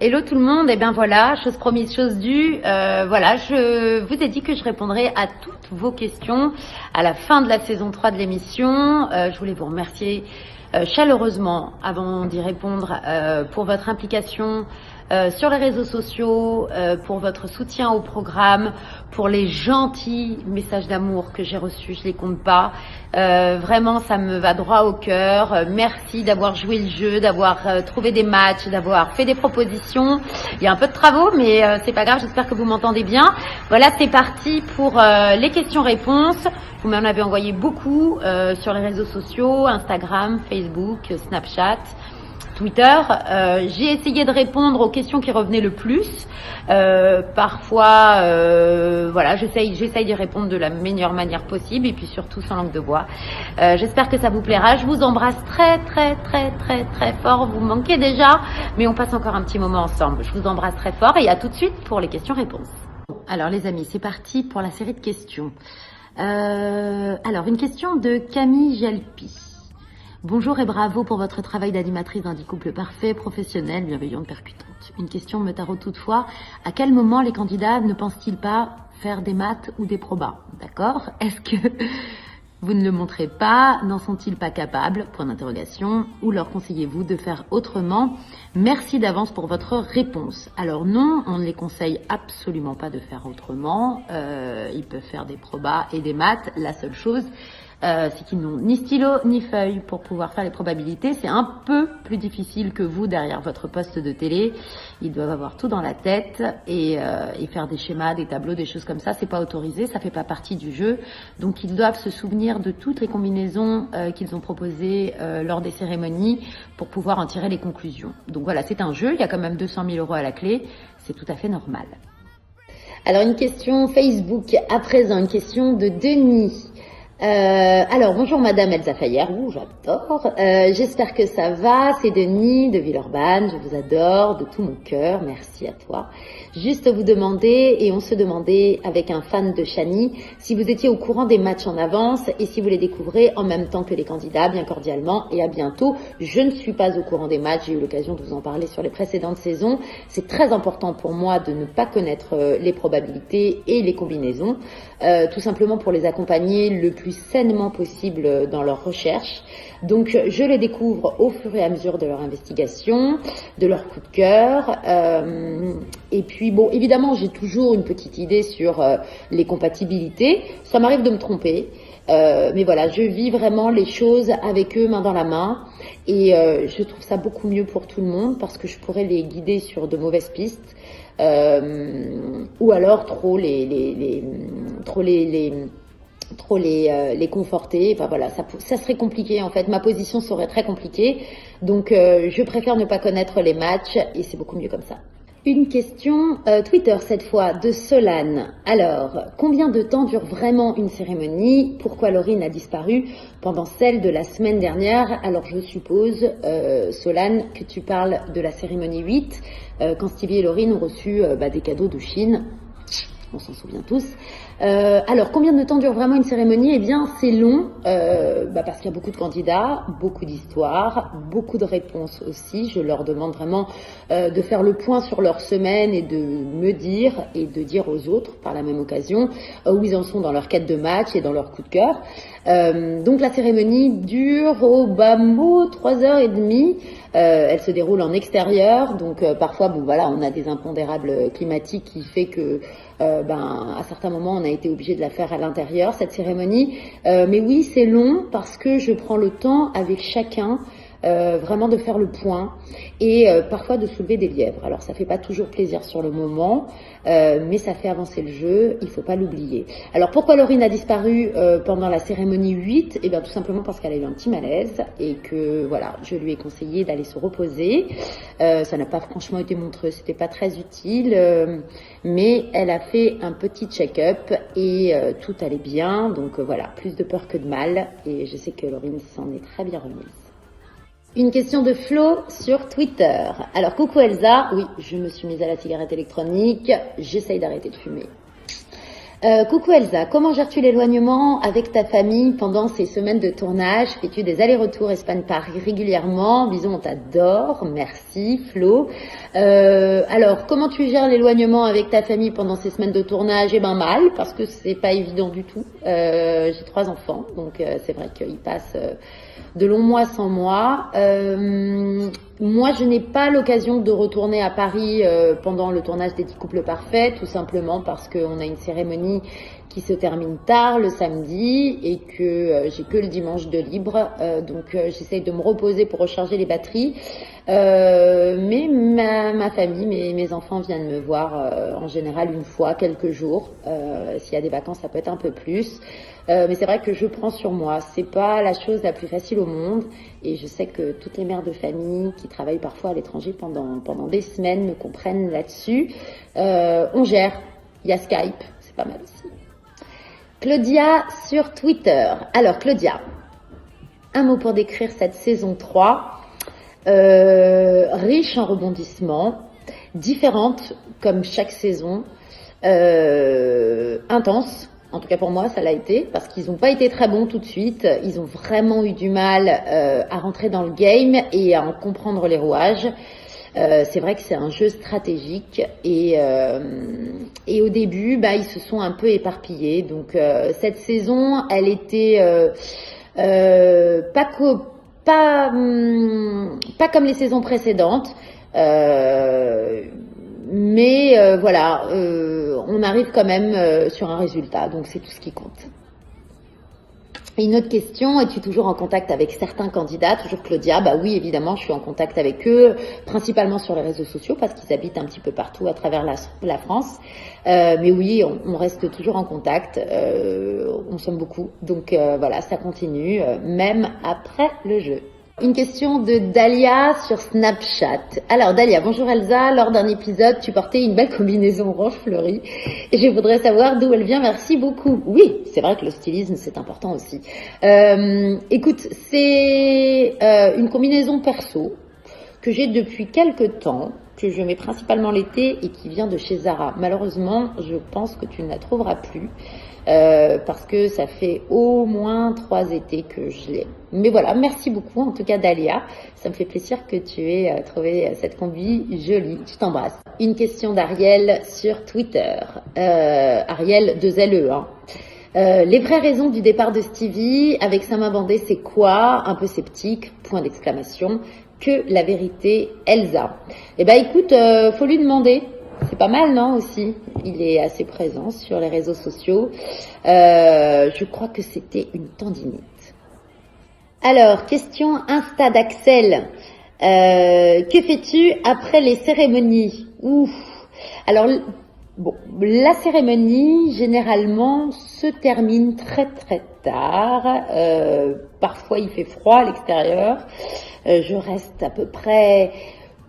Hello tout le monde, et bien voilà, chose promise, chose due. Voilà, je vous ai dit que je répondrai à toutes vos questions à la fin de la saison 3 de l'émission. Je voulais vous remercier chaleureusement, avant d'y répondre, pour votre implication sur les réseaux sociaux, pour votre soutien au programme, pour les gentils messages d'amour que j'ai reçus, je les compte pas. Vraiment, ça me va droit au cœur. Merci d'avoir joué le jeu, d'avoir trouvé des matchs, d'avoir fait des propositions. Il y a un peu de travaux, mais c'est pas grave, j'espère que vous m'entendez bien. Voilà, c'est parti pour les questions-réponses. Vous m'en avez envoyé beaucoup sur les réseaux sociaux, Instagram, Facebook, Snapchat, Twitter. J'ai essayé de répondre aux questions qui revenaient le plus. Parfois, voilà, j'essaye d'y répondre de la meilleure manière possible et puis surtout sans langue de bois. J'espère que ça vous plaira. Je vous embrasse très fort. Vous me manquez déjà, mais on passe encore un petit moment ensemble. Je vous embrasse très fort et à tout de suite pour les questions-réponses. Alors les amis, c'est parti pour la série de questions. Alors, une question de Camille Jalpi. Bonjour et bravo pour votre travail d'animatrice d'un couple parfait, professionnel, bienveillante, percutante. Une question me taraude toutefois. À quel moment les candidats ne pensent-ils pas faire des maths ou des probas? D'accord? Est-ce que vous ne le montrez pas? N'en sont-ils pas capables? Point d'interrogation. Ou leur conseillez-vous de faire autrement? Merci d'avance pour votre réponse. Alors non, on ne les conseille absolument pas de faire autrement. Ils peuvent faire des probas et des maths. La seule chose, c'est qu'ils n'ont ni stylo ni feuille pour pouvoir faire les probabilités. C'est un peu plus difficile que vous derrière votre poste de télé. Ils doivent avoir tout dans la tête et faire des schémas, des tableaux, des choses comme ça. C'est pas autorisé, ça fait pas partie du jeu. Donc ils doivent se souvenir de toutes les combinaisons qu'ils ont proposées lors des cérémonies pour pouvoir en tirer les conclusions. Donc voilà, c'est un jeu. Il y a quand même 200 000 € à la clé. C'est tout à fait normal. Alors une question Facebook à présent, une question de Denis. Alors, bonjour Madame Elsa Fayer, j'adore, j'espère que ça va, c'est Denis de Villeurbanne, je vous adore de tout mon cœur, merci à toi. Juste vous demander, et on se demandait avec un fan de Chani, si vous étiez au courant des matchs en avance et si vous les découvrez en même temps que les candidats, bien cordialement, et à bientôt. Je ne suis pas au courant des matchs, j'ai eu l'occasion de vous en parler sur les précédentes saisons. C'est très important pour moi de ne pas connaître les probabilités et les combinaisons, tout simplement pour les accompagner le plus sainement possible dans leur recherche. Donc je les découvre au fur et à mesure de leur investigation, de leur coup de cœur. Et puis bon, évidemment, j'ai toujours une petite idée sur les compatibilités. Ça m'arrive de me tromper. Mais voilà, je vis vraiment les choses avec eux main dans la main. Et je trouve ça beaucoup mieux pour tout le monde parce que je pourrais les guider sur de mauvaises pistes. Ou alors trop les conforter. Enfin voilà, ça serait compliqué en fait. Ma position serait très compliquée. Donc je préfère ne pas connaître les matchs et c'est beaucoup mieux comme ça. Une question Twitter cette fois de Solane. Alors, combien de temps dure vraiment une cérémonie? Pourquoi Laurine a disparu pendant celle de la semaine dernière? Alors je suppose, Solane, que tu parles de la cérémonie 8, quand Stevie et Laurine ont reçu des cadeaux de Chine. On s'en souvient tous. Alors, combien de temps dure vraiment une cérémonie? Eh bien, c'est long, parce qu'il y a beaucoup de candidats, beaucoup d'histoires, beaucoup de réponses aussi. Je leur demande vraiment de faire le point sur leur semaine et de me dire et de dire aux autres, par la même occasion, où ils en sont dans leur quête de match et dans leur coup de cœur. Donc, la cérémonie dure au bas mot 3h30. Elle se déroule en extérieur, donc parfois, on a des impondérables climatiques qui fait que à certains moments, on a été obligé de la faire à l'intérieur, cette cérémonie. Mais oui, c'est long parce que je prends le temps avec chacun vraiment de faire le point et parfois de soulever des lièvres. Alors, ça fait pas toujours plaisir sur le moment, mais ça fait avancer le jeu, il faut pas l'oublier. Alors, pourquoi Laurine a disparu pendant la cérémonie 8? Eh bien, tout simplement parce qu'elle a eu un petit malaise et que, voilà, je lui ai conseillé d'aller se reposer. Ça n'a pas franchement été montreux, c'était pas très utile, mais elle a fait un petit check-up et tout allait bien. Donc voilà, plus de peur que de mal et je sais que Laurine s'en est très bien remise. Une question de Flo sur Twitter. Alors, coucou Elsa, oui, je me suis mise à la cigarette électronique, j'essaye d'arrêter de fumer. Coucou Elsa, comment gères-tu l'éloignement avec ta famille pendant ces semaines de tournage? Fais-tu des allers-retours Espagne-Paris régulièrement? Bisous, on t'adore. Merci Flo. Alors, comment tu gères l'éloignement avec ta famille pendant ces semaines de tournage? Eh ben mal, parce que c'est pas évident du tout. J'ai 3 enfants, donc c'est vrai qu'ils passent de longs mois sans moi. Moi, je n'ai pas l'occasion de retourner à Paris pendant le tournage des 10 couples parfaits, tout simplement parce qu'on a une cérémonie qui se termine tard le samedi et que j'ai que le dimanche de libre. Donc, j'essaye de me reposer pour recharger les batteries. Mais ma famille, mes enfants viennent me voir en général une fois, quelques jours. S'il y a des vacances, ça peut être un peu plus. Mais c'est vrai que je prends sur moi. C'est pas la chose la plus facile au monde. Et je sais que toutes les mères de famille qui travaillent parfois à l'étranger pendant des semaines me comprennent là-dessus. On gère. Il y a Skype. C'est pas mal aussi. Claudia sur Twitter. Alors Claudia, un mot pour décrire cette saison 3. Riche en rebondissements, différente comme chaque saison, intense. En tout cas pour moi, ça l'a été, parce qu'ils n'ont pas été très bons tout de suite. Ils ont vraiment eu du mal à rentrer dans le game et à en comprendre les rouages. C'est vrai que c'est un jeu stratégique et au début, ils se sont un peu éparpillés. Donc cette saison, elle était pas comme les saisons précédentes. Mais voilà, on arrive quand même sur un résultat, donc c'est tout ce qui compte. Et une autre question, es-tu toujours en contact avec certains candidats? Toujours Claudia, oui évidemment je suis en contact avec eux, principalement sur les réseaux sociaux parce qu'ils habitent un petit peu partout à travers la France. Mais oui, on reste toujours en contact, on s'aime beaucoup, donc voilà, ça continue, même après le jeu. Une question de Dalia sur Snapchat. Alors Dalia, bonjour Elsa, lors d'un épisode, tu portais une belle combinaison orange fleurie et je voudrais savoir d'où elle vient, merci beaucoup. Oui, c'est vrai que le stylisme c'est important aussi. Écoute, c'est une combinaison perso que j'ai depuis quelques temps, que je mets principalement l'été et qui vient de chez Zara. Malheureusement, je pense que tu ne la trouveras plus. Parce que ça fait au moins 3 étés que je l'ai. Mais voilà, merci beaucoup en tout cas Dalia, ça me fait plaisir que tu aies trouvé cette combi jolie, je t'embrasse. Une question d'Ariel sur Twitter, Ariel 2LE. Les vraies raisons du départ de Stevie avec sa main bandée, c'est quoi? Un peu sceptique, point d'exclamation. Que la vérité, Elsa? Eh ben écoute, faut lui demander. C'est pas mal, non, aussi? Il est assez présent sur les réseaux sociaux. Je crois que c'était une tendinite. Alors, question Insta d'Axel. Que fais-tu après les cérémonies? Ouf. Alors, bon, la cérémonie, généralement, se termine très très tard. Parfois, il fait froid à l'extérieur. Je reste à peu près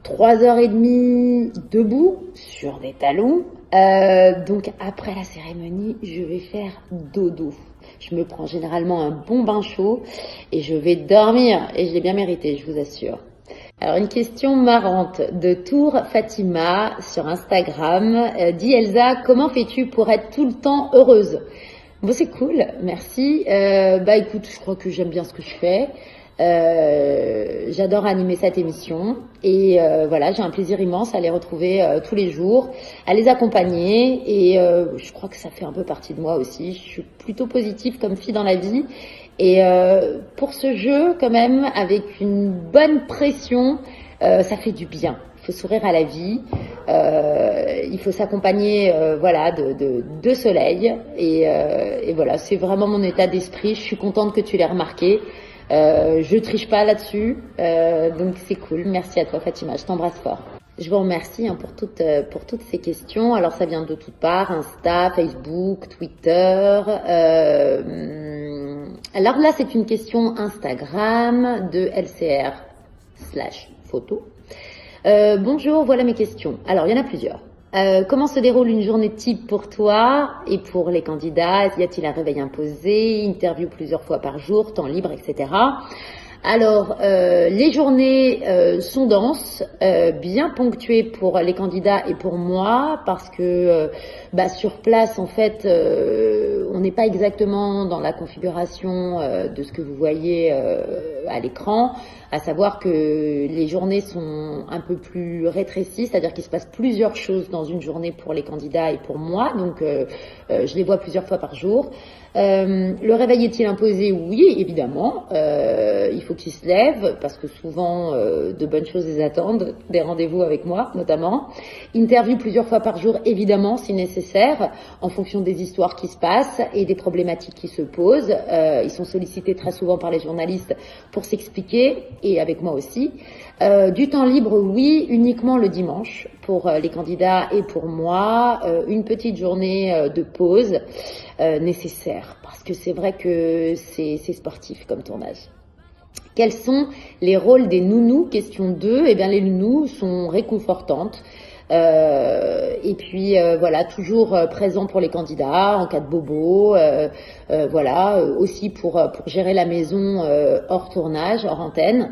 3h30 debout sur des talons. Donc après la cérémonie, je vais faire dodo. Je me prends généralement un bon bain chaud et je vais dormir. Et je l'ai bien mérité, je vous assure. Alors une question marrante de Tour Fatima sur Instagram. Dis Elsa, comment fais-tu pour être tout le temps heureuse? Bon, c'est cool, merci. Écoute, je crois que j'aime bien ce que je fais. J'adore animer cette émission et voilà, j'ai un plaisir immense à les retrouver tous les jours, à les accompagner et je crois que ça fait un peu partie de moi aussi. Je suis plutôt positive comme fille dans la vie et pour ce jeu quand même avec une bonne pression, ça fait du bien. Il faut sourire à la vie, il faut s'accompagner de soleil et voilà, c'est vraiment mon état d'esprit. Je suis contente que tu l'aies remarqué. Je triche pas là-dessus, donc c'est cool. Merci à toi Fatima, je t'embrasse fort. Je vous remercie pour toutes ces questions. Alors ça vient de toutes parts, Insta, Facebook, Twitter. Alors là c'est une question Instagram de LCR/photo. Bonjour, voilà mes questions. Alors il y en a plusieurs. Comment se déroule une journée type pour toi et pour les candidats? Y a-t-il un réveil imposé, interview plusieurs fois par jour, temps libre, etc. Alors, les journées sont denses, bien ponctuées pour les candidats et pour moi, parce que sur place, en fait, on n'est pas exactement dans la configuration de ce que vous voyez à l'écran, à savoir que les journées sont un peu plus rétrécies, c'est-à-dire qu'il se passe plusieurs choses dans une journée pour les candidats et pour moi, donc je les vois plusieurs fois par jour. Le réveil est-il imposé? Oui, évidemment. Il faut qu'ils se lèvent parce que souvent de bonnes choses les attendent, des rendez-vous avec moi notamment. Interview plusieurs fois par jour, évidemment, si nécessaire, en fonction des histoires qui se passent et des problématiques qui se posent. Ils sont sollicités très souvent par les journalistes pour s'expliquer et avec moi aussi. Du temps libre, oui, uniquement le dimanche pour les candidats et pour moi. Une petite journée de pause nécessaire parce que c'est vrai que c'est sportif comme tournage. Quels sont les rôles des nounous? Question 2. Eh bien, les nounous sont réconfortantes. Et puis voilà, toujours présent pour les candidats en cas de bobo, voilà, aussi pour gérer la maison hors tournage, hors antenne.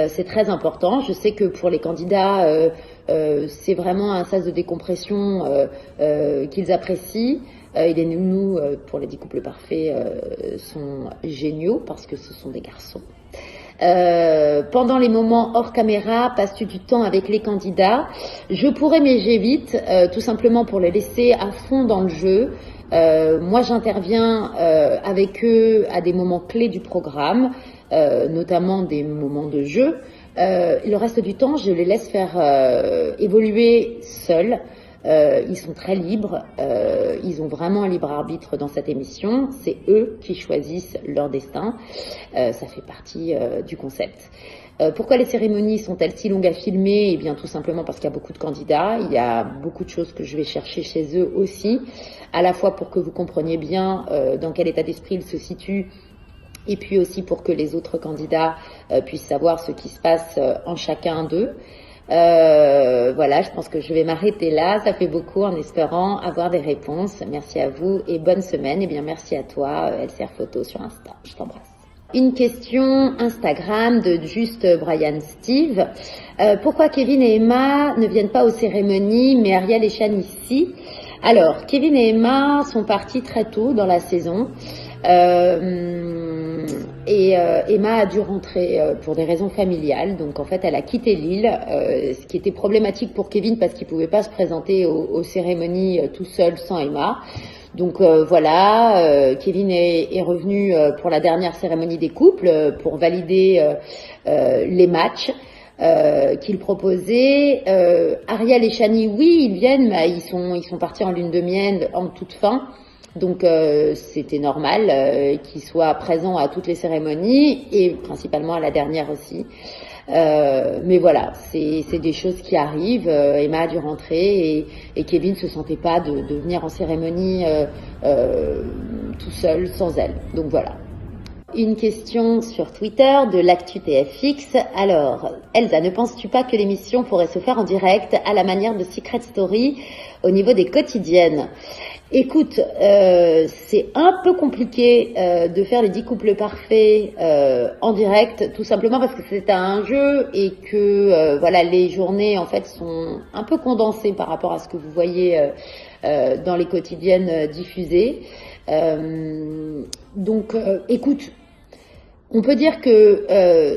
C'est très important. Je sais que pour les candidats, c'est vraiment un sas de décompression qu'ils apprécient. Et les nounous, pour les 10 couples parfaits, sont géniaux parce que ce sont des garçons. Pendant les moments hors caméra, passes-tu du temps avec les candidats? Je pourrais, mais j'évite, tout simplement pour les laisser à fond dans le jeu. Moi, j'interviens avec eux à des moments clés du programme, notamment des moments de jeu. Le reste du temps, je les laisse faire évoluer seuls. Ils sont très libres, ils ont vraiment un libre arbitre dans cette émission, c'est eux qui choisissent leur destin, ça fait partie du concept. Pourquoi les cérémonies sont-elles si longues à filmer? Eh bien tout simplement parce qu'il y a beaucoup de candidats, il y a beaucoup de choses que je vais chercher chez eux aussi, à la fois pour que vous compreniez bien dans quel état d'esprit ils se situent, et puis aussi pour que les autres candidats puissent savoir ce qui se passe en chacun d'eux. Voilà, je pense que je vais m'arrêter là. Ça fait beaucoup en espérant avoir des réponses. Merci à vous et bonne semaine. Et bien merci à toi, LCR Photo sur Insta. Je t'embrasse. Une question Instagram de Juste Brian Steve. Pourquoi Kevin et Emma ne viennent pas aux cérémonies, mais Ariel et Shani ici? Alors, Kevin et Emma sont partis très tôt dans la saison. Emma a dû rentrer pour des raisons familiales, donc en fait elle a quitté l'île, ce qui était problématique pour Kevin parce qu'il pouvait pas se présenter aux cérémonies tout seul sans Emma. Donc voilà, Kevin est revenu pour la dernière cérémonie des couples pour valider les matchs qu'il proposait. Ariel et Shani, oui, ils viennent, mais ils sont partis en lune de miel en toute fin. Donc c'était normal qu'ils soient présents à toutes les cérémonies et principalement à la dernière aussi. Mais voilà, c'est des choses qui arrivent. Emma a dû rentrer et Kevin se sentait pas de venir en cérémonie tout seul sans elle. Donc voilà. Une question sur Twitter de l'actu TFX. Alors, Elsa, ne penses-tu pas que l'émission pourrait se faire en direct à la manière de Secret Story au niveau des quotidiennes? Écoute, c'est un peu compliqué de faire les 10 couples parfaits en direct, tout simplement parce que c'est un jeu et que voilà, les journées en fait sont un peu condensées par rapport à ce que vous voyez dans les quotidiennes diffusées. Donc, écoute, on peut dire que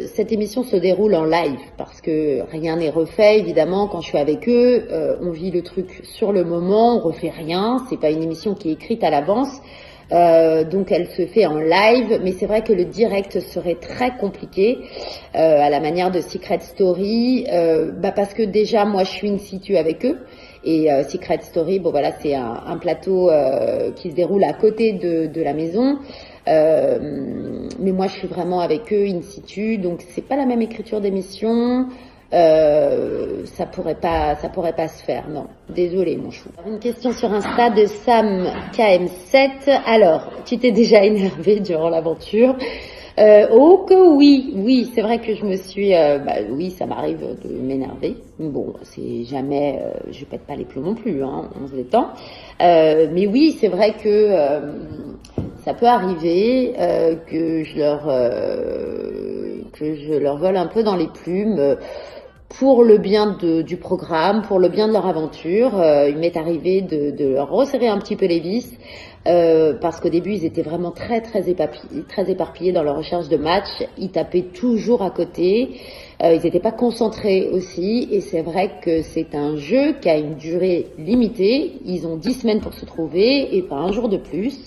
cette émission se déroule en live parce que rien n'est refait, évidemment. Quand je suis avec eux, on vit le truc sur le moment, on refait rien. C'est pas une émission qui est écrite à l'avance, donc elle se fait en live. Mais c'est vrai que le direct serait très compliqué à la manière de Secret Story, parce que déjà moi je suis in situ avec eux. Et Secret Story, bon voilà, c'est un plateau qui se déroule à côté de la maison. Mais moi je suis vraiment avec eux in situ, donc c'est pas la même écriture d'émission, ça pourrait pas se faire, non, désolé mon chou. Une question sur Insta de Sam KM7. Alors, tu t'es déjà énervé durant l'aventure? Oh que oui, c'est vrai que je me suis, oui, ça m'arrive de m'énerver. Bon, c'est jamais, je pète pas les plombs non plus, hein, on se détend. Mais oui, c'est vrai que ça peut arriver que que je leur vole un peu dans les plumes. Pour le bien du programme, pour le bien de leur aventure. Il m'est arrivé de leur resserrer un petit peu les vis, parce qu'au début, ils étaient vraiment très éparpillés dans leur recherche de match. Ils tapaient toujours à côté. Ils n'étaient pas concentrés aussi. Et c'est vrai que c'est un jeu qui a une durée limitée. Ils ont 10 semaines pour se trouver et pas un jour de plus.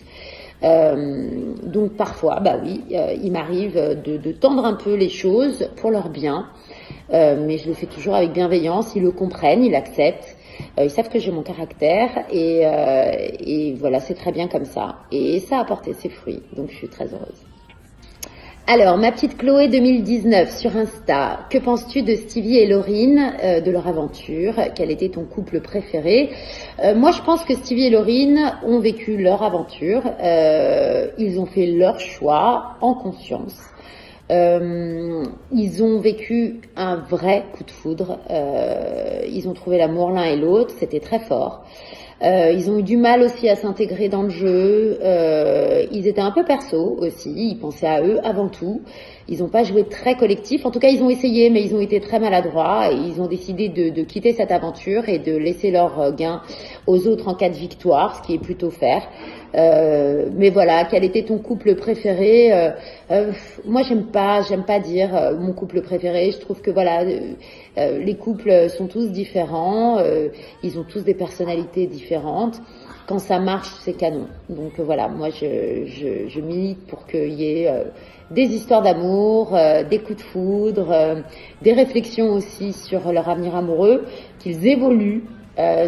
Donc parfois, il m'arrive de tendre un peu les choses pour leur bien. Mais je le fais toujours avec bienveillance, ils le comprennent, ils l'acceptent, ils savent que j'ai mon caractère et voilà, c'est très bien comme ça. Et ça a porté ses fruits, donc je suis très heureuse. Alors, ma petite Chloé 2019 sur Insta, que penses-tu de Stevie et Laurine, de leur aventure? Quel était ton couple préféré? Moi, je pense que Stevie et Laurine ont vécu leur aventure, ils ont fait leur choix en conscience. Ils ont vécu un vrai coup de foudre. Ils ont trouvé l'amour l'un et l'autre, c'était très fort. Ils ont eu du mal aussi à s'intégrer dans le jeu. Ils étaient un peu perso aussi. Ils pensaient à eux avant tout. Ils n'ont pas joué très collectif. En tout cas, ils ont essayé, mais ils ont été très maladroits. Et ils ont décidé de quitter cette aventure et de laisser leur gain aux autres en cas de victoire, ce qui est plutôt fair. Mais voilà, quel était ton couple préféré? Moi, j'aime pas dire mon couple préféré. Je trouve que voilà, les couples sont tous différents. Ils ont tous des personnalités différentes. Quand ça marche, c'est canon. Donc voilà, moi je milite pour qu'il y ait des histoires d'amour, des coups de foudre, des réflexions aussi sur leur avenir amoureux, qu'ils évoluent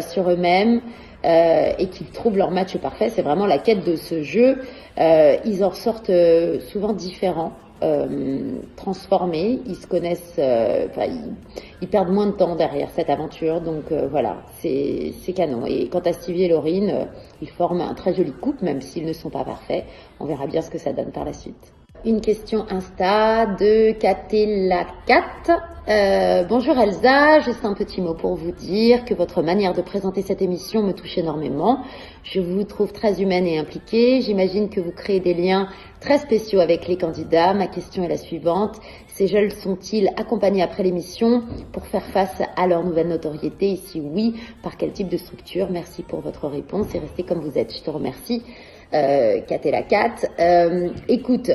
sur eux-mêmes et qu'ils trouvent leur match parfait. C'est vraiment la quête de ce jeu. Ils en ressortent souvent différents. Transformés, ils se connaissent, ils perdent moins de temps derrière cette aventure, donc voilà, c'est canon. Et quant à Stevie et Laurine, ils forment un très joli couple, même s'ils ne sont pas parfaits. On verra bien ce que ça donne par la suite. Une question Insta de Catelacat. Bonjour Elsa, juste un petit mot pour vous dire que votre manière de présenter cette émission me touche énormément. Je vous trouve très humaine et impliquée. J'imagine que vous créez des liens très spéciaux avec les candidats. Ma question est la suivante. Ces jeunes sont-ils accompagnés après l'émission pour faire face à leur nouvelle notoriété? Et si oui, par quel type de structure? Merci pour votre réponse et restez comme vous êtes. Je te remercie. Catelacat. Écoute,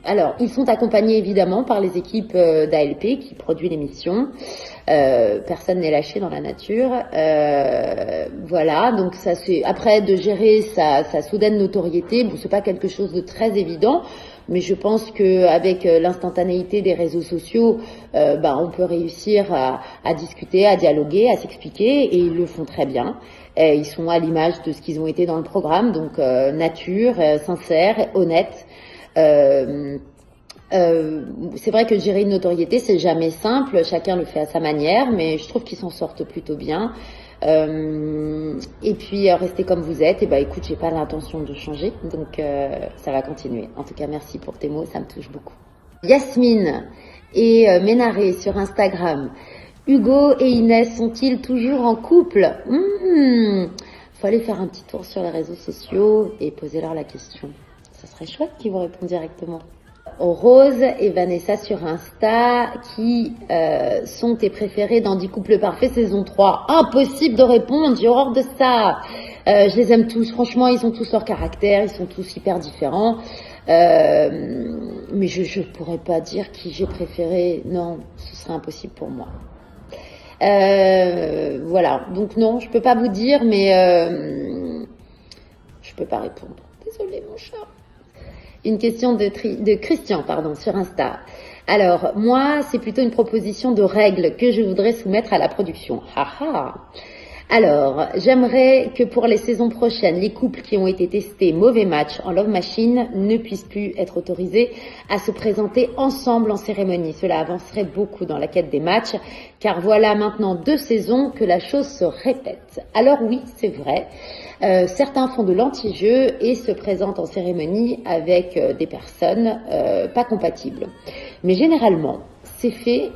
alors ils sont accompagnés évidemment par les équipes d'ALP qui produit l'émission. Personne n'est lâché dans la nature. Voilà, donc ça c'est après de gérer sa soudaine notoriété. Bon, c'est pas quelque chose de très évident. Mais je pense que avec l'instantanéité des réseaux sociaux, on peut réussir à discuter, à dialoguer, à s'expliquer, et ils le font très bien. Ils sont à l'image de ce qu'ils ont été dans le programme, donc nature, sincère, honnête. C'est vrai que gérer une notoriété, c'est jamais simple. Chacun le fait à sa manière, mais je trouve qu'ils s'en sortent plutôt bien. Et puis restez comme vous êtes. Et écoute, j'ai pas l'intention de changer, donc ça va continuer. En tout cas, merci pour tes mots, ça me touche beaucoup. Yasmine et Ménaré sur Instagram. Hugo et Inès sont-ils toujours en couple? Faut aller faire un petit tour sur les réseaux sociaux et poser leur la question. Ça serait chouette qu'ils vous répondent directement. Rose et Vanessa sur Insta, qui sont tes préférés dans 10 couples parfaits saison 3? Impossible de répondre, j'ai horreur de ça. Je les aime tous, franchement, ils ont tous leur caractère, ils sont tous hyper différents. Mais je pourrais pas dire qui j'ai préféré, non, ce serait impossible pour moi. Voilà, donc non, je peux pas vous dire, mais je peux pas répondre. Désolée mon chat. Une question de Christian, sur Insta. Alors, moi, c'est plutôt une proposition de règles que je voudrais soumettre à la production. Haha. Alors, j'aimerais que pour les saisons prochaines, les couples qui ont été testés mauvais match en Love Machine ne puissent plus être autorisés à se présenter ensemble en cérémonie. Cela avancerait beaucoup dans la quête des matchs, car voilà maintenant 2 saisons que la chose se répète. Alors oui, c'est vrai. Certains font de l'anti-jeu et se présentent en cérémonie avec des personnes pas compatibles. Mais généralement, c'est fait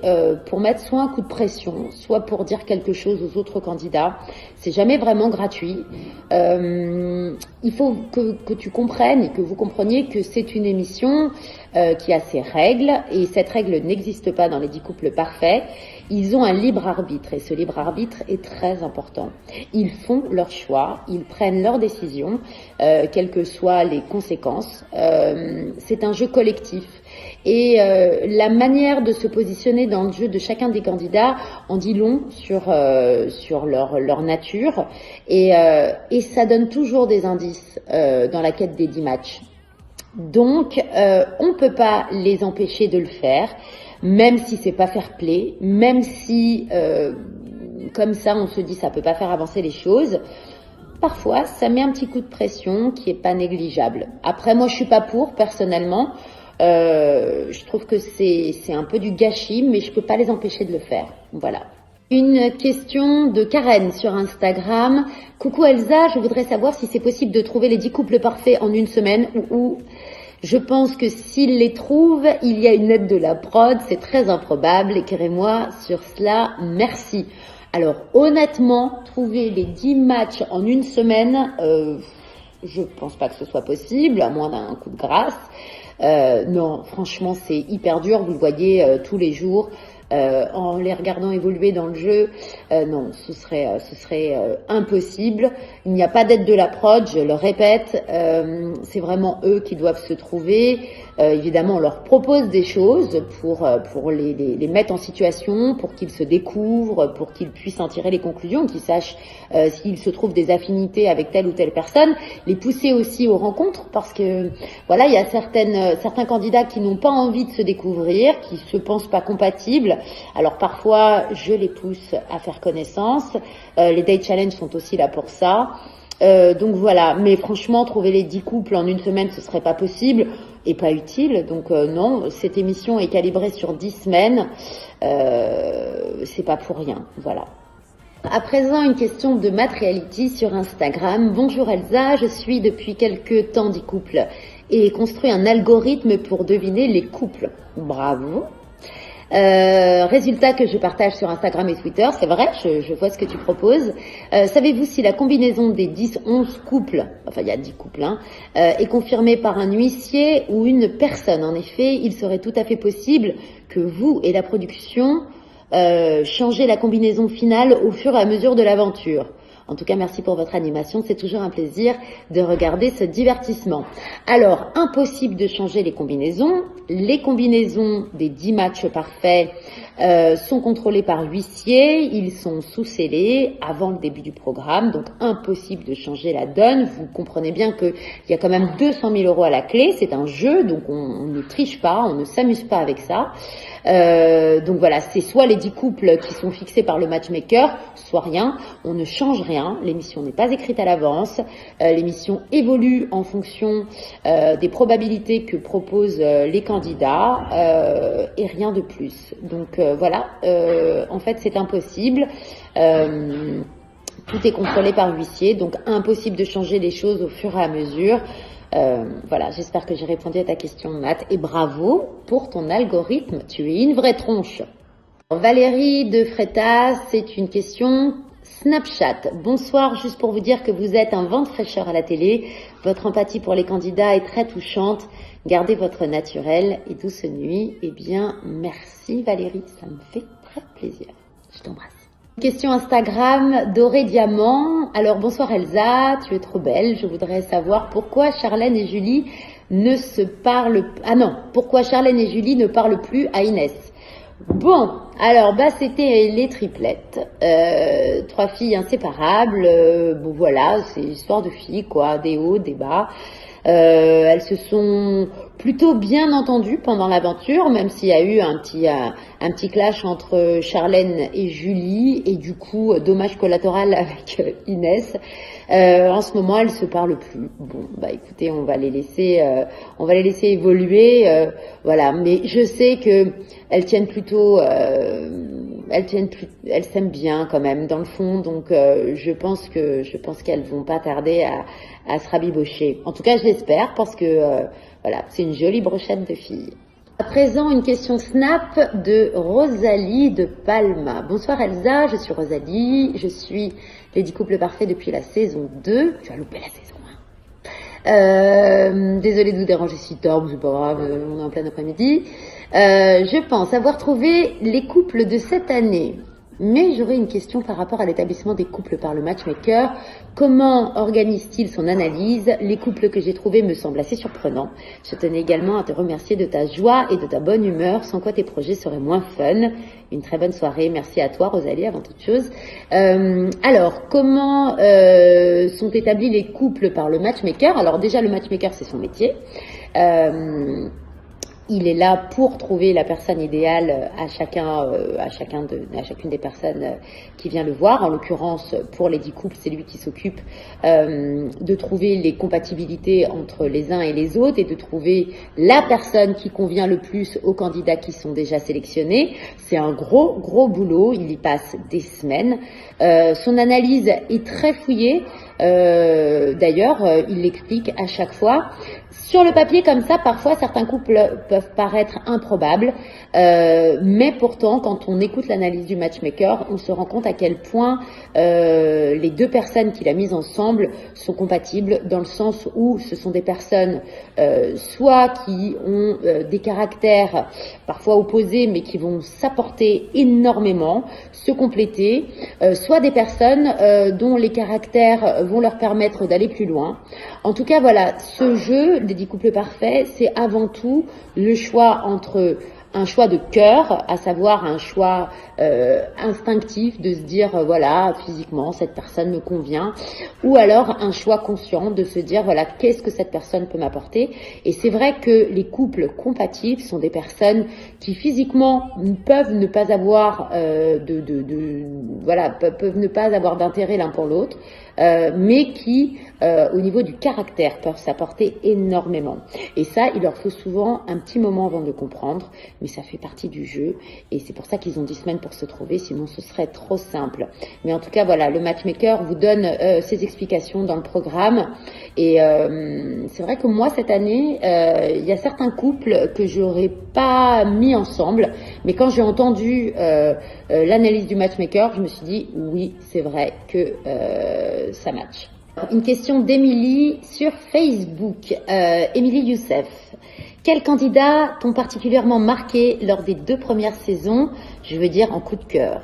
pour mettre soit un coup de pression, soit pour dire quelque chose aux autres candidats. C'est jamais vraiment gratuit. Il faut que tu comprennes et que vous compreniez que c'est une émission qui a ses règles, et cette règle n'existe pas dans les 10 couples parfaits. Ils ont un libre arbitre, et ce libre arbitre est très important. Ils font leur choix, ils prennent leurs décisions, quelles que soient les conséquences. C'est un jeu collectif. Et la manière de se positionner dans le jeu de chacun des candidats en dit long sur leur nature, et ça donne toujours des indices dans la quête des 10 matchs. Donc, on peut pas les empêcher de le faire, même si c'est pas fair play, même si comme ça on se dit ça peut pas faire avancer les choses. Parfois, ça met un petit coup de pression qui est pas négligeable. Après, moi, je suis pas pour personnellement. Je trouve que c'est un peu du gâchis, mais je peux pas les empêcher de le faire. Voilà. Une question de Karen sur Instagram. Coucou Elsa, je voudrais savoir si c'est possible de trouver les 10 couples parfaits en une semaine ou je pense que s'ils les trouvent, il y a une aide de la prod. C'est très improbable. Écrivez-moi sur cela. Merci. Alors honnêtement, trouver les 10 matchs en une semaine, je pense pas que ce soit possible, à moins d'un coup de grâce. Non, franchement, c'est hyper dur. Vous le voyez tous les jours. En les regardant évoluer dans le jeu, non, ce serait impossible. Il n'y a pas d'aide de la prod, je le répète, c'est vraiment eux qui doivent se trouver. Évidemment, on leur propose des choses pour les mettre en situation, pour qu'ils se découvrent, pour qu'ils puissent en tirer les conclusions, qu'ils sachent s'ils se trouvent des affinités avec telle ou telle personne, les pousser aussi aux rencontres, parce que voilà, il y a certains candidats qui n'ont pas envie de se découvrir, qui se pensent pas compatibles. Alors parfois, je les pousse à faire connaissance. Les Date Challenge sont aussi là pour ça. Donc voilà, mais franchement, trouver les 10 couples en une semaine, ce serait pas possible et pas utile. Donc non, cette émission est calibrée sur 10 semaines. C'est pas pour rien. Voilà. À présent, une question de Matt Reality sur Instagram. Bonjour Elsa, je suis depuis quelques temps 10 couples et construit un algorithme pour deviner les couples. Bravo. Résultat que je partage sur Instagram et Twitter, c'est vrai, je vois ce que tu proposes. Savez-vous si la combinaison des 10-11 couples, enfin il y a 10 couples, est confirmée par un huissier ou une personne? En effet, il serait tout à fait possible que vous et la production changez la combinaison finale au fur et à mesure de l'aventure. En tout cas, merci pour votre animation. C'est toujours un plaisir de regarder ce divertissement. Alors, impossible de changer les combinaisons. Les combinaisons des 10 matchs parfaits sont contrôlées par huissier. Ils sont sous-scellés avant le début du programme. Donc, impossible de changer la donne. Vous comprenez bien qu'il y a quand même 200 000 € à la clé. C'est un jeu, donc on ne triche pas, on ne s'amuse pas avec ça. Donc voilà, c'est soit les 10 couples qui sont fixés par le matchmaker, soit rien. On ne change rien. L'émission n'est pas écrite à l'avance. L'émission évolue en fonction des probabilités que proposent les candidats et rien de plus. Donc voilà, en fait c'est impossible. Tout est contrôlé par huissier, donc impossible de changer les choses au fur et à mesure. Voilà, j'espère que j'ai répondu à ta question, Matt, et bravo pour ton algorithme, tu es une vraie tronche. Valérie de Freitas, c'est une question Snapchat. Bonsoir, juste pour vous dire que vous êtes un vent de fraîcheur à la télé, votre empathie pour les candidats est très touchante, gardez votre naturel et douce nuit. Eh bien, merci Valérie, ça me fait très plaisir. Je t'embrasse. Question Instagram, Doré Diamant. Alors bonsoir Elsa, tu es trop belle. Je voudrais savoir pourquoi Charlène et Julie ne se parlent... pourquoi Charlène et Julie ne parlent plus à Inès. Bon, alors c'était les triplettes, 3 filles inséparables. Bon voilà, c'est histoire de filles quoi, des hauts, des bas. Elles se sont plutôt bien entendues pendant l'aventure, même s'il y a eu un petit clash entre Charlène et Julie, et du coup, dommage collatéral avec Inès. En ce moment, elles se parlent plus. Bon, bah écoutez, on va les laisser évoluer, voilà. Mais je sais que elles tiennent plutôt, elles s'aiment bien quand même dans le fond, donc je pense qu'elles vont pas tarder à se rabibocher. En tout cas, je l'espère parce que voilà, c'est une jolie brochette de filles. À présent, une question Snap de Rosalie de Palma. Bonsoir Elsa, je suis Rosalie, je suis Lady Couple Parfait depuis la saison 2. Tu as loupé la saison 1. Désolée de vous déranger si tard, mais c'est pas grave, on est en plein après-midi. Je pense avoir trouvé les couples de cette année. Mais j'aurais une question par rapport à l'établissement des couples par le matchmaker. Comment organise-t-il son analyse? Les couples que j'ai trouvés me semblent assez surprenants. Je tenais également à te remercier de ta joie et de ta bonne humeur, sans quoi tes projets seraient moins fun. Une très bonne soirée. Merci à toi, Rosalie, avant toute chose. Alors, comment sont établis les couples par le matchmaker? Alors déjà, le matchmaker, c'est son métier. Il est là pour trouver la personne idéale à chacune des personnes qui vient le voir. En l'occurrence, pour les 10 couples, c'est lui qui s'occupe de trouver les compatibilités entre les uns et les autres et de trouver la personne qui convient le plus aux candidats qui sont déjà sélectionnés. C'est un gros boulot. Il y passe des semaines. Son analyse est très fouillée. D'ailleurs, il l'explique à chaque fois. Sur le papier, comme ça, parfois, certains couples peuvent paraître improbables, mais pourtant, quand on écoute l'analyse du matchmaker, on se rend compte à quel point les deux personnes qu'il a mises ensemble sont compatibles, dans le sens où ce sont des personnes soit qui ont des caractères parfois opposés, mais qui vont s'apporter énormément, se compléter, soit des personnes dont les caractères vont leur permettre d'aller plus loin. En tout cas, voilà, ce jeu des 10 couples parfaits, c'est avant tout le choix entre un choix de cœur, à savoir un choix instinctif de se dire voilà, physiquement cette personne me convient, ou alors un choix conscient de se dire voilà, qu'est-ce que cette personne peut m'apporter. Et c'est vrai que les couples compatibles sont des personnes qui physiquement peuvent ne pas avoir peuvent ne pas avoir d'intérêt l'un pour l'autre, mais qui au niveau du caractère peuvent s'apporter énormément. Et ça, il leur faut souvent un petit moment avant de le comprendre, mais ça fait partie du jeu et c'est pour ça qu'ils ont 10 semaines pour se trouver, sinon ce serait trop simple. Mais en tout cas, voilà, le matchmaker vous donne ses explications dans le programme et c'est vrai que moi, cette année, il y a certains couples que j'aurais pas mis ensemble, mais quand j'ai entendu l'analyse du matchmaker, je me suis dit oui, c'est vrai que ça match. Une question d'Émilie sur Facebook. Émilie Youssef. Quels candidats t'ont particulièrement marqué lors des 2 premières saisons? Je veux dire en coup de cœur.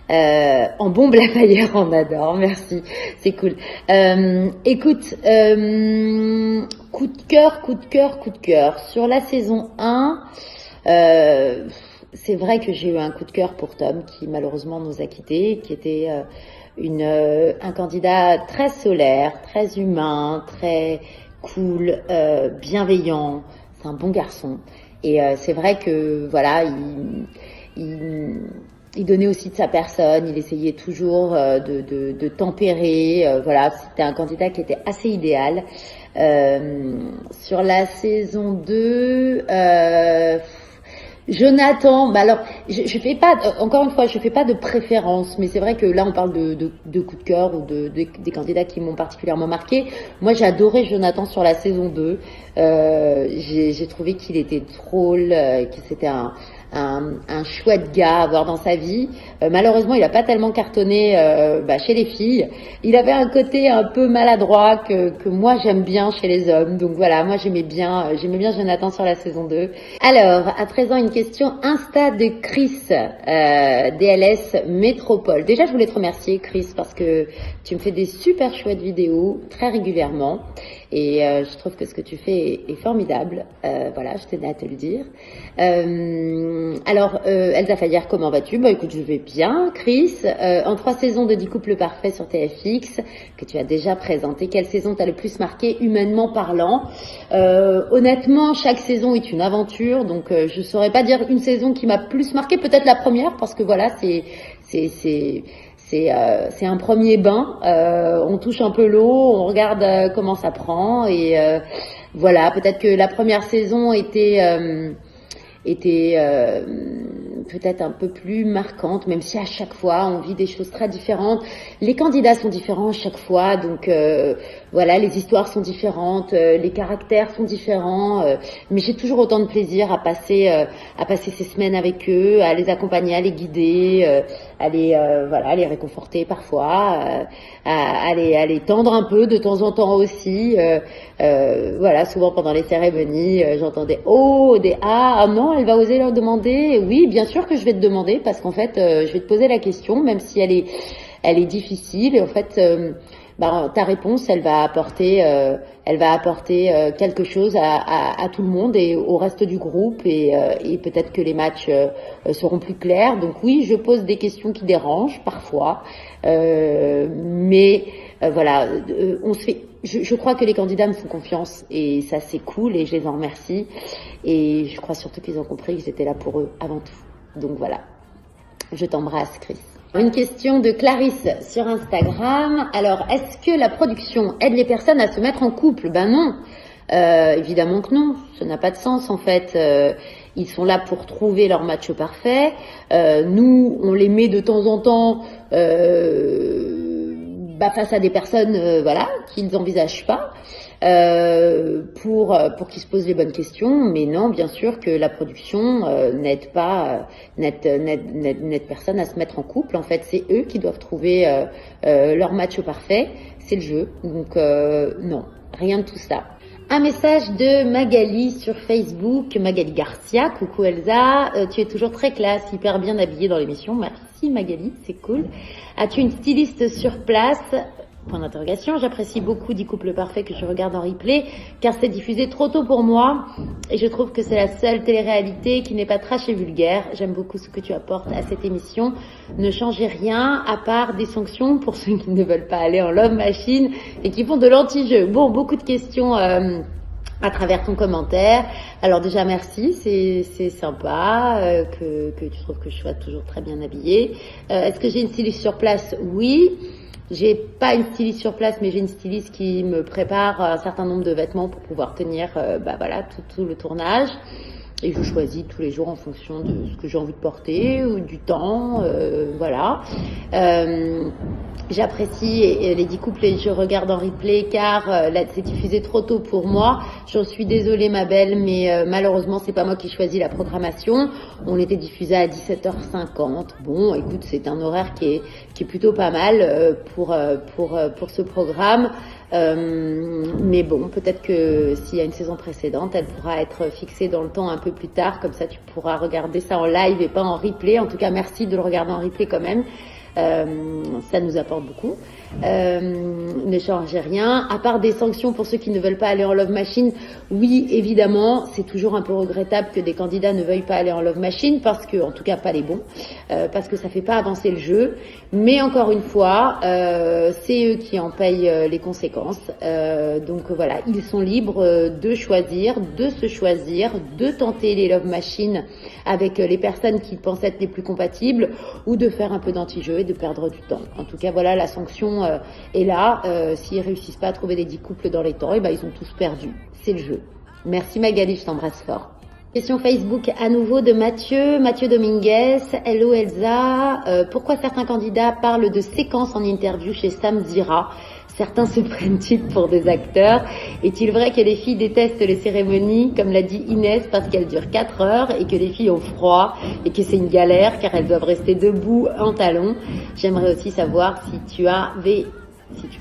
En bombe la faillère, on adore, merci, c'est cool. Écoute, coup de cœur. Sur la saison 1, c'est vrai que j'ai eu un coup de cœur pour Tom, qui malheureusement nous a quittés, qui était un candidat très solaire, très humain, très cool, bienveillant. C'est un bon garçon. Et c'est vrai que voilà, il donnait aussi de sa personne. Il essayait toujours de tempérer. Voilà, c'était un candidat qui était assez idéal. Sur la saison 2. Jonathan, bah alors, je fais pas, encore une fois, je fais pas de préférence, mais c'est vrai que là, on parle de coup de cœur ou des candidats qui m'ont particulièrement marqué. Moi, j'ai adoré Jonathan sur la saison 2. J'ai trouvé qu'il était drôle, que c'était un chouette gars à avoir dans sa vie. Malheureusement, il a pas tellement cartonné chez les filles. Il avait un côté un peu maladroit que moi j'aime bien chez les hommes. Donc voilà, moi j'aimais bien Jonathan sur la saison 2. Alors, à présent une question Insta de Chris, DLS Métropole. Déjà, je voulais te remercier Chris parce que tu me fais des super chouettes vidéos très régulièrement et je trouve que ce que tu fais est formidable. Voilà, je tenais à te le dire. Alors, Elsa Fayer, comment vas-tu? Bah écoute, je vais bien. Chris, en 3 saisons de 10 couples parfaits sur TFX, que tu as déjà présenté, quelle saison t'a le plus marqué, humainement parlant? Honnêtement, chaque saison est une aventure, donc je saurais pas dire une saison qui m'a plus marqué, peut-être la première, parce que voilà, c'est un premier bain, on touche un peu l'eau, on regarde comment ça prend, et voilà, peut-être que la première saison était peut-être un peu plus marquantes, même si à chaque fois on vit des choses très différentes. Les candidats sont différents à chaque fois, donc voilà, les histoires sont différentes, les caractères sont différents, mais j'ai toujours autant de plaisir à passer ces semaines avec eux, à les accompagner, à les guider, à les réconforter parfois, à les tendre un peu de temps en temps aussi. Voilà, souvent pendant les cérémonies, j'entendais des ah non, elle va oser leur demander. Oui, bien sûr que je vais te demander parce qu'en fait, je vais te poser la question, même si elle est difficile. Et en fait, ta réponse, elle va apporter quelque chose à tout le monde et au reste du groupe et peut-être que les matchs seront plus clairs. Donc oui, je pose des questions qui dérangent parfois, mais voilà, je crois que les candidats me font confiance et ça c'est cool et je les en remercie et je crois surtout qu'ils ont compris que j'étais là pour eux avant tout. Donc voilà, je t'embrasse Chris. Une question de Clarisse sur Instagram. Alors, est-ce que la production aide les personnes à se mettre en couple? Ben non, évidemment que non, ça n'a pas de sens en fait. Ils sont là pour trouver leur match parfait. Nous, on les met de temps en temps face à des personnes qu'ils n'envisagent pas pour qu'ils se posent les bonnes questions. Mais non, bien sûr que la production n'aide personne à se mettre en couple. En fait, c'est eux qui doivent trouver leur match parfait. C'est le jeu. Donc non, rien de tout ça. Un message de Magali sur Facebook, Magali Garcia. Coucou Elsa, tu es toujours très classe, hyper bien habillée dans l'émission. Merci Magali, c'est cool. As-tu une styliste sur place? Point d'interrogation. J'apprécie beaucoup 10 couples parfaits que je regarde en replay car c'est diffusé trop tôt pour moi et je trouve que c'est la seule télé-réalité qui n'est pas trash et vulgaire. J'aime beaucoup ce que tu apportes à cette émission. Ne changez rien à part des sanctions pour ceux qui ne veulent pas aller en love machine et qui font de l'anti-jeu. Bon, beaucoup de questions à travers ton commentaire. Alors déjà merci, c'est sympa que tu trouves que je sois toujours très bien habillée. Est-ce que j'ai une styliste sur place? Oui. J'ai pas une styliste sur place, mais j'ai une styliste qui me prépare un certain nombre de vêtements pour pouvoir tenir tout le tournage. Et je choisis tous les jours en fonction de ce que j'ai envie de porter ou du temps, voilà. J'apprécie les 10 couples et je regarde en replay car là c'est diffusé trop tôt pour moi. J'en suis désolée ma belle, mais malheureusement c'est pas moi qui choisis la programmation. On était diffusé à 17h50. Bon, écoute, c'est un horaire qui est plutôt pas mal pour ce programme. Mais bon, peut-être que s'il y a une saison précédente, elle pourra être fixée dans le temps un peu plus tard, comme ça tu pourras regarder ça en live et pas en replay. En tout cas, merci de le regarder en replay quand même. Ça nous apporte beaucoup. Ne changez rien, à part des sanctions pour ceux qui ne veulent pas aller en Love Machine. Oui, évidemment, c'est toujours un peu regrettable que des candidats ne veuillent pas aller en Love Machine parce que, en tout cas pas les bons, parce que ça fait pas avancer le jeu. Mais encore une fois, c'est eux qui en payent les conséquences. Donc voilà, ils sont libres de choisir, de se choisir, de tenter les Love Machines avec les personnes qu'ils pensent être les plus compatibles ou de faire un peu d'anti-jeu et de perdre du temps. En tout cas, voilà, la sanction est là. S'ils réussissent pas à trouver les 10 couples dans les temps, ils ont tous perdu. C'est le jeu. Merci Magali, je t'embrasse fort. Question Facebook à nouveau de Mathieu Dominguez. Hello Elsa, pourquoi certains candidats parlent de séquences en interview chez Sam Zira? Certains se prennent-ils pour des acteurs? Est-il vrai que les filles détestent les cérémonies, comme l'a dit Inès, parce qu'elles durent 4 heures et que les filles ont froid et que c'est une galère car elles doivent rester debout en talons? J'aimerais aussi savoir si tu as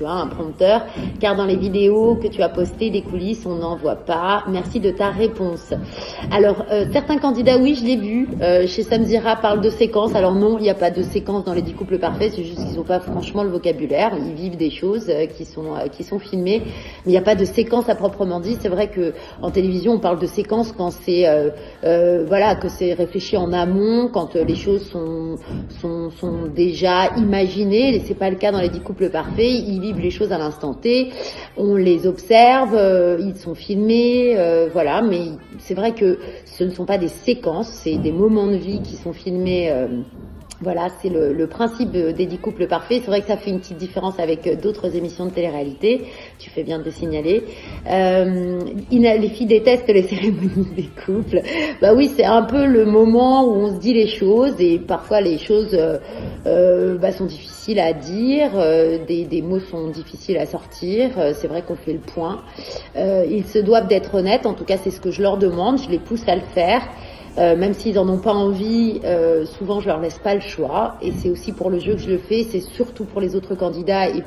un prompteur, car dans les vidéos que tu as postées des coulisses, on n'en voit pas. Merci de ta réponse. Alors, certains candidats, oui, je l'ai vu. Chez Sam Zira parle de séquences. Alors non, il n'y a pas de séquence dans les 10 couples parfaits. C'est juste qu'ils n'ont pas franchement le vocabulaire. Ils vivent des choses qui sont filmées. Mais il n'y a pas de séquence à proprement dit. C'est vrai que en télévision, on parle de séquences quand c'est que c'est réfléchi en amont, quand les choses sont déjà imaginées. Et c'est pas le cas dans les 10 couples parfaits. Ils vivent les choses à l'instant T, on les observe, ils sont filmés, voilà, mais c'est vrai que ce ne sont pas des séquences, c'est des moments de vie qui sont filmés Voilà, c'est le principe des 10 couples parfaits. C'est vrai que ça fait une petite différence avec d'autres émissions de télé-réalité. Tu fais bien de le signaler. Les filles détestent les cérémonies des couples. Bah oui, c'est un peu le moment où on se dit les choses et parfois les choses sont difficiles à dire. Des mots sont difficiles à sortir. C'est vrai qu'on fait le point. Ils se doivent d'être honnêtes. En tout cas, c'est ce que je leur demande. Je les pousse à le faire. Même s'ils en ont pas envie, souvent je leur laisse pas le choix. Et c'est aussi pour le jeu que je le fais. C'est surtout pour les autres candidats et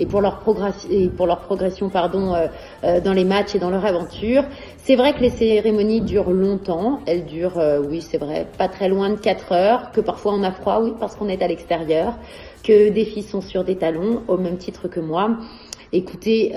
pour leur progression dans les matchs et dans leur aventure. C'est vrai que les cérémonies durent longtemps. Elles durent, oui c'est vrai, pas très loin de 4 heures. Que parfois on a froid, oui parce qu'on est à l'extérieur. Que des filles sont sur des talons au même titre que moi. Écoutez.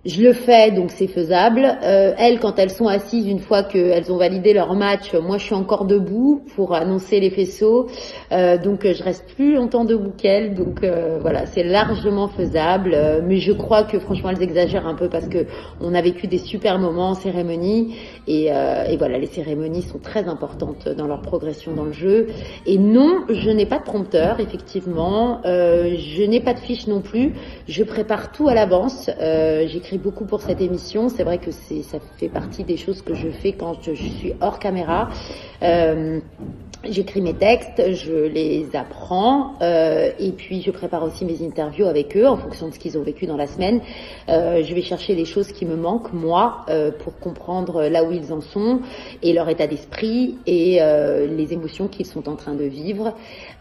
Je le fais, donc c'est faisable. Elles, quand elles sont assises, une fois qu'elles ont validé leur match, moi je suis encore debout pour annoncer les faisceaux. Donc je reste plus longtemps debout qu'elles. Donc voilà, c'est largement faisable. Mais je crois que franchement elles exagèrent un peu parce que on a vécu des super moments en cérémonie. Et voilà, les cérémonies sont très importantes dans leur progression dans le jeu. Et non, je n'ai pas de prompteur, effectivement. Je n'ai pas de fiche non plus. Je prépare tout à l'avance. J'écris beaucoup pour cette émission. C'est vrai que ça fait partie des choses que je fais quand je suis hors caméra. J'écris mes textes, je les apprends et puis je prépare aussi mes interviews avec eux en fonction de ce qu'ils ont vécu dans la semaine. Je vais chercher les choses qui me manquent, moi, pour comprendre là où ils en sont et leur état d'esprit et les émotions qu'ils sont en train de vivre.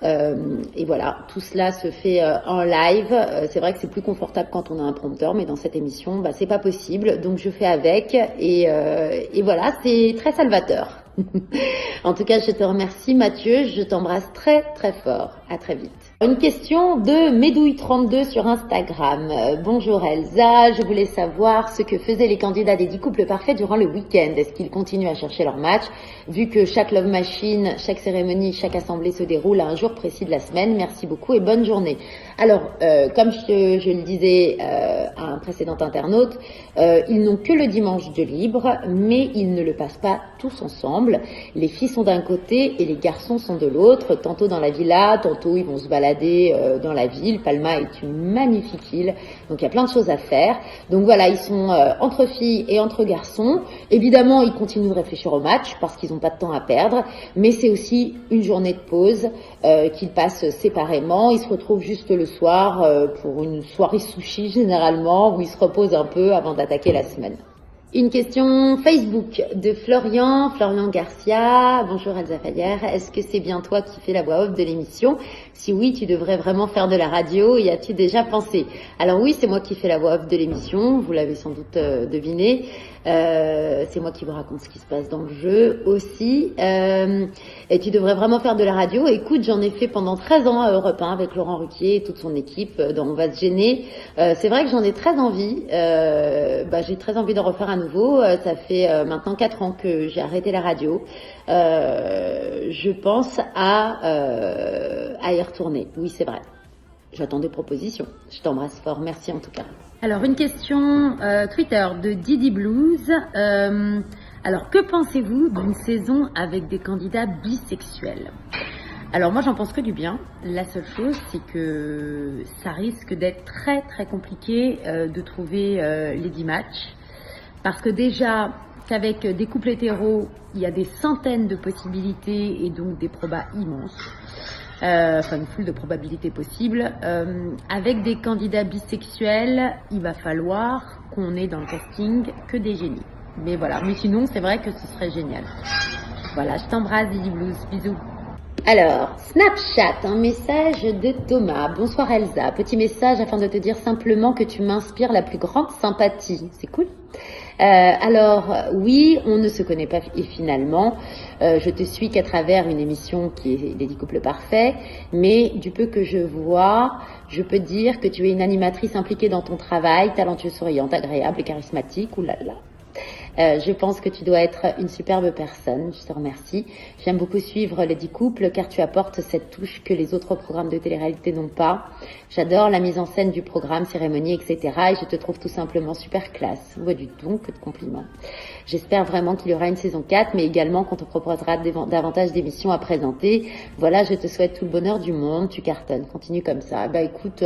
Et voilà, tout cela se fait en live. C'est vrai que c'est plus confortable quand on a un prompteur, mais dans cette émission, c'est pas possible. Donc je fais avec et voilà, c'est très salvateur. En tout cas, je te remercie Mathieu, je t'embrasse très très fort. À très vite. Une question de Médouille32 sur Instagram. Bonjour Elsa, je voulais savoir ce que faisaient les candidats des 10 couples parfaits durant le week-end. Est-ce qu'ils continuent à chercher leur match, vu que chaque Love Machine, chaque cérémonie, chaque assemblée se déroule à un jour précis de la semaine? Merci beaucoup et bonne journée. Alors, comme je le disais à un précédent internaute, ils n'ont que le dimanche de libre, mais ils ne le passent pas tous ensemble. Les filles sont d'un côté et les garçons sont de l'autre, tantôt dans la villa, tantôt ils vont se balader dans la ville. Palma est une magnifique île, donc il y a plein de choses à faire. Donc voilà, ils sont entre filles et entre garçons. Évidemment, ils continuent de réfléchir au match parce qu'ils n'ont pas de temps à perdre, mais c'est aussi une journée de pause qu'ils passent séparément. Ils se retrouvent juste le soir pour une soirée sushi généralement, où ils se reposent un peu avant d'attaquer la semaine. Une question Facebook de Florian Garcia. Bonjour Elsa Fayer, est-ce que c'est bien toi qui fais la voix off de l'émission? Si oui, tu devrais vraiment faire de la radio, y as-tu déjà pensé? Alors oui, c'est moi qui fais la voix off de l'émission, vous l'avez sans doute deviné. C'est moi qui vous raconte ce qui se passe dans le jeu aussi. Et tu devrais vraiment faire de la radio. Écoute, j'en ai fait pendant 13 ans à Europe 1 avec Laurent Ruquier et toute son équipe dans On va se gêner. C'est vrai que j'en ai très envie. J'ai très envie de refaire à nouveau. Ça fait maintenant 4 ans que j'ai arrêté la radio. Je pense à y retourner. Oui, c'est vrai. J'attends des propositions. Je t'embrasse fort. Merci en tout cas. Alors, une question Twitter de Didi Blues. Alors, que pensez-vous d'une saison avec des candidats bisexuels? Alors, moi, j'en pense que du bien. La seule chose, c'est que ça risque d'être très, très compliqué de trouver les 10 matchs. Parce que déjà, qu'avec des couples hétéros, il y a des centaines de possibilités et donc des probas immenses. Une foule de probabilités possibles. Avec des candidats bisexuels, il va falloir qu'on ait dans le casting que des génies. Mais voilà, mais sinon c'est vrai que ce serait génial. Voilà, je t'embrasse Didi Blues, bisous. Alors, Snapchat, un message de Thomas. Bonsoir Elsa, petit message afin de te dire simplement que tu m'inspires la plus grande sympathie. C'est cool. Alors oui, on ne se connaît pas et finalement, je te suis qu'à travers une émission qui est Les 10 couples parfaits, mais du peu que je vois, je peux dire que tu es une animatrice impliquée dans ton travail, talentueuse, souriante, agréable et charismatique. Ouh là là. Je pense que tu dois être une superbe personne, je te remercie. J'aime beaucoup suivre les 10 couples car tu apportes cette touche que les autres programmes de télé-réalité n'ont pas. J'adore la mise en scène du programme, cérémonie, etc. Et je te trouve tout simplement super classe. Vois du don, que de compliments. J'espère vraiment qu'il y aura une saison 4, mais également qu'on te proposera davantage d'émissions à présenter. Voilà, je te souhaite tout le bonheur du monde. Tu cartonnes, continue comme ça. Bah écoute,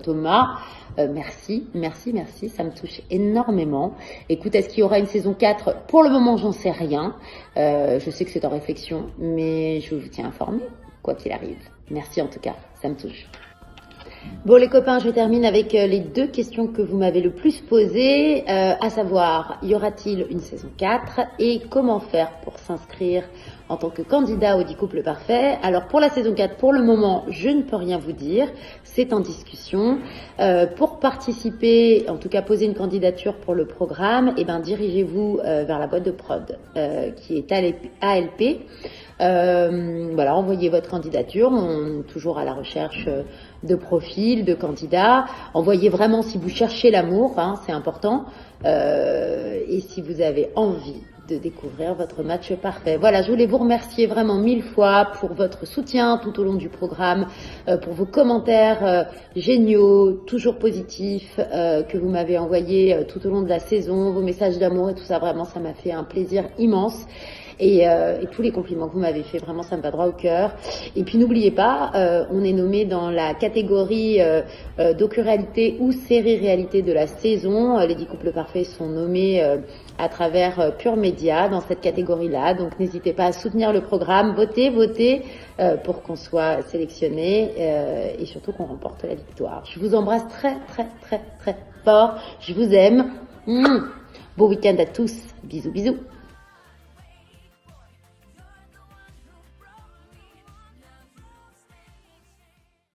Thomas, merci, ça me touche énormément. Écoute, est-ce qu'il y aura une saison 4? Pour le moment, j'en sais rien. Je sais que c'est en réflexion, mais je vous tiens informé, quoi qu'il arrive. Merci en tout cas, ça me touche. Bon les copains, je termine avec les 2 questions que vous m'avez le plus posées, à savoir, y aura-t-il une saison 4 et comment faire pour s'inscrire en tant que candidat au 10 couples parfaits. Alors pour la saison 4, pour le moment, je ne peux rien vous dire, c'est en discussion. Pour participer, en tout cas poser une candidature pour le programme, dirigez-vous vers la boîte de prod qui est ALP. Voilà, envoyez votre candidature, on est toujours à la recherche de profils, de candidats. Envoyez vraiment si vous cherchez l'amour, c'est important, et si vous avez envie de découvrir votre match parfait. Voilà, je voulais vous remercier vraiment 1000 fois pour votre soutien tout au long du programme, pour vos commentaires géniaux, toujours positifs, que vous m'avez envoyés tout au long de la saison, vos messages d'amour et tout ça, vraiment ça m'a fait un plaisir immense. Et tous les compliments que vous m'avez fait, vraiment ça me va droit au cœur. Et puis n'oubliez pas, on est nommé dans la catégorie docu-réalité ou série-réalité de la saison. Les 10 couples parfaits sont nommés à travers Pure Média dans cette catégorie-là. Donc n'hésitez pas à soutenir le programme, votez pour qu'on soit sélectionné et surtout qu'on remporte la victoire. Je vous embrasse très fort. Je vous aime. Bon week-end à tous. Bisous.